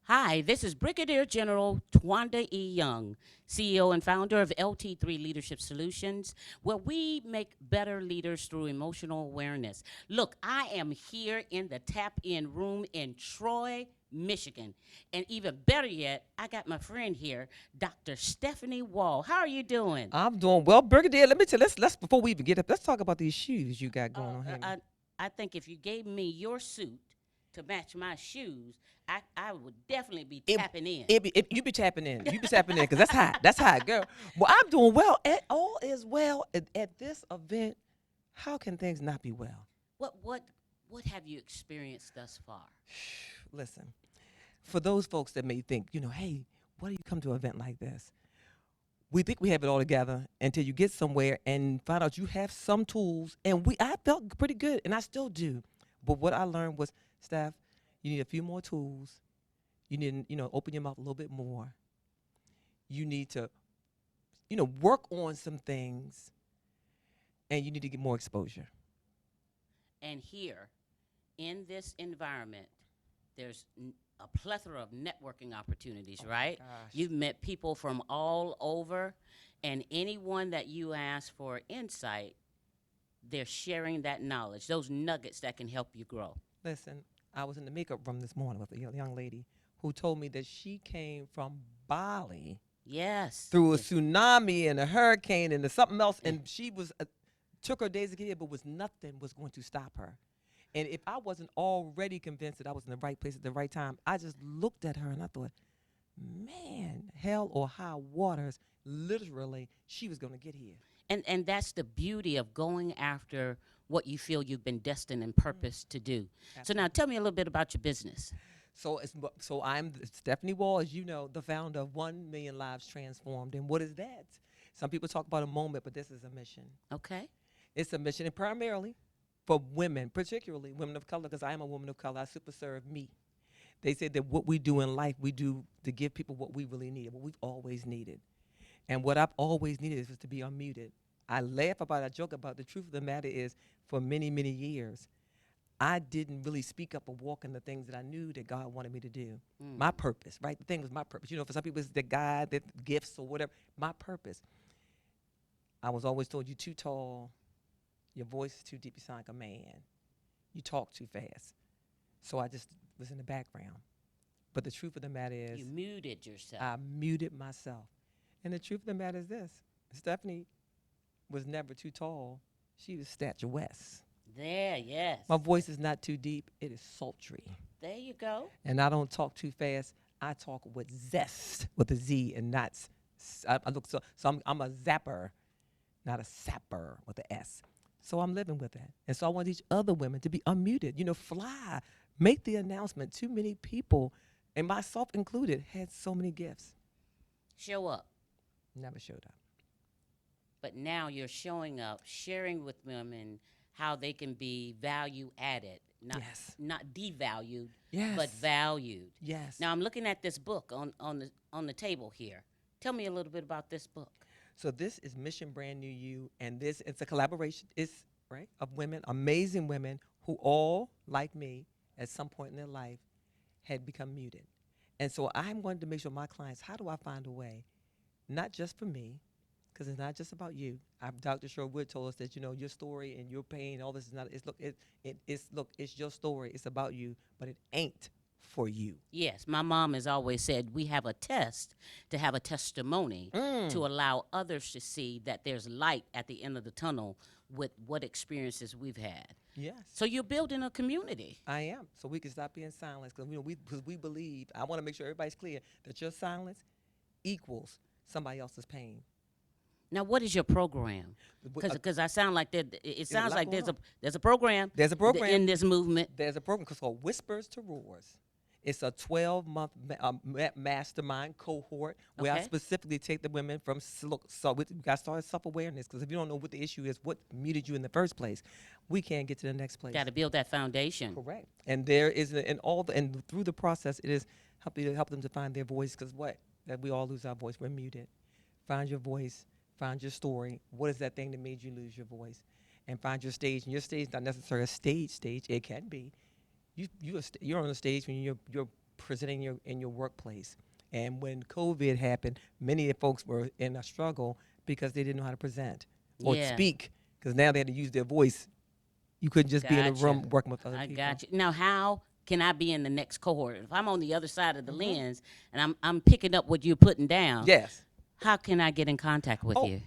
Hi, this is Brigadier General Twanda E. Young, CEO and founder of LT3 Leadership Solutions, where we make better leaders through emotional awareness. Look, I am here in the Tap In room in Troy, Michigan. And even better yet, I got my friend here, Dr. Stephanie Wall. How are you doing? I'm doing well, Brigadier. Let me tell. Let's before we even get up, let's talk about these shoes you got going Uh, on here. I think if you gave me your suit to match my shoes, I would definitely be It, tapping in. you be tapping in, because that's hot. That's hot, girl. Well, I'm doing well. All is well at this event. How can things not be well? What what what have you experienced thus far? Listen, for those folks that may think, hey, why do you come to an event like this? We think we have it all together until you get somewhere and find out you have some tools. And I felt pretty good, and I still do. But what I learned was, staff, you need a few more tools. You need, open your mouth a little bit more. You need to, work on some things, and you need to get more exposure. And here, in this environment, there's a plethora of networking opportunities, Oh my right? gosh. You've met people from all over, and anyone that you ask for insight, they're sharing that knowledge, those nuggets that can help you grow. Listen, I was in the makeup room this morning with a young lady who told me that she came from Bali Yes. through a Yes. tsunami and a hurricane and something else, and she was took her days to get here, but was nothing was going to stop her. And if I wasn't already convinced that I was in the right place at the right time, I just looked at her and I thought, man, hell or high waters, literally, she was going to get here. And that's the beauty of going after what you feel you've been destined and Mm, purposed to do. So now absolutely. tell me a little bit about your business. So I'm Stephanie Wall, as you know, the founder of 1 Million Lives Transformed. And what is that? Some people talk about a moment, but this is a mission. Okay? It's a mission, and primarily for women, particularly women of color, because I am a woman of color. I super serve me. They said that what we do in life, we do to give people what we really need, what we've always needed. And what I've always needed is to be unmuted. I laugh about it, I joke about it. The truth of the matter is, for many, many years, I didn't really speak up or walk in the things that I knew that God wanted me to do. Mm. My purpose, right? The thing was my purpose. For some people, it's the God, the gifts, or whatever. My purpose. I was always told, you're too tall, your voice is too deep, you sound like a man. You talk too fast. So I just was in the background. But the truth of the matter is, You muted yourself. I muted myself. And the truth of the matter is this: Stephanie was never too tall. She was statuesque. There, yes. My voice is not too deep, it is sultry. There you go. And I don't talk too fast. I talk with zest, with a Z, and not. I look so I'm a zapper, not a sapper with a S. So I'm living with that. And so I want each other women to be unmuted. Fly, make the announcement. Too many people, and myself included, had so many gifts, Show up. never showed up. But now you're showing up, sharing with women how they can be value added, not Yes. not devalued, but Yes. valued. Yes. Now I'm looking at this book on the table here. Tell me a little bit about this book. So this is Mission Brand New You, and it's a collaboration. It's right of women, amazing women who all, like me, at some point in their life, had become muted. And so I'm wanting to make sure my clients, how do I find a way, not just for me, because it's not just about you. Dr. Sherwood told us that your story and your pain, all this is not. It's your story. It's about you, but it ain't for you. Yes, my mom has always said we have a test to have a testimony Mm. to allow others to see that there's light at the end of the tunnel with what experiences we've had. Yes. So you're building a community. I am. So we can stop being silent because because we believe. I want to make sure everybody's clear that your silence equals somebody else's pain. Now, what is your program? Uh, Because I sound like that. It there's a sounds lot like going on. there's a program There's a program. in this movement. There's a program called Whispers to Roars. It's a 12-month mastermind cohort where I Okay, specifically take the women from look. So we got to start self-awareness because if you don't know what the issue is, what muted you in the first place, we can't get to the next place. got to build that foundation. Correct. And there is and through the process, it is help them to find their voice because what that we all lose our voice. We're muted. Find your voice. Find your story. What is that thing that made you lose your voice? And find your stage. And your stage is not necessarily a stage. It can be. You're on the stage when you're presenting in your workplace. And when COVID happened, many of the folks were in a struggle because they didn't know how to present or Yeah. speak, because now they had to use their voice. You couldn't just be in a Gotcha. room working with other I people. got you. Now, how can I be in the next cohort? If I'm on the other side of the Mm-hmm. lens and I'm picking up what you're putting down, Yes. how can I get in contact with you?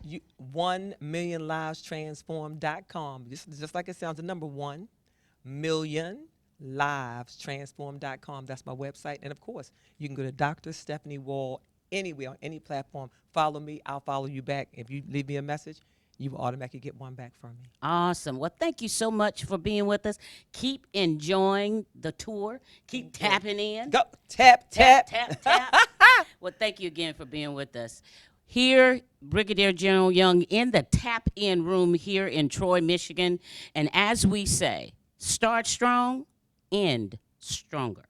1millionlivestransform.com. Just like it sounds, the number 1millionlivestransform.com. That's my website. And of course, you can go to Dr. Stephanie Wall anywhere, on any platform. Follow me. I'll follow you back. If you leave me a message, you will automatically get one back from me. Awesome. Well, thank you so much for being with us. Keep enjoying the tour. Keep tapping in. Go. Tap, tap. Tap, tap. Well, thank you again for being with us. Here, Brigadier General Young in the Tap In room here in Troy, Michigan. And as we say, start strong, end stronger.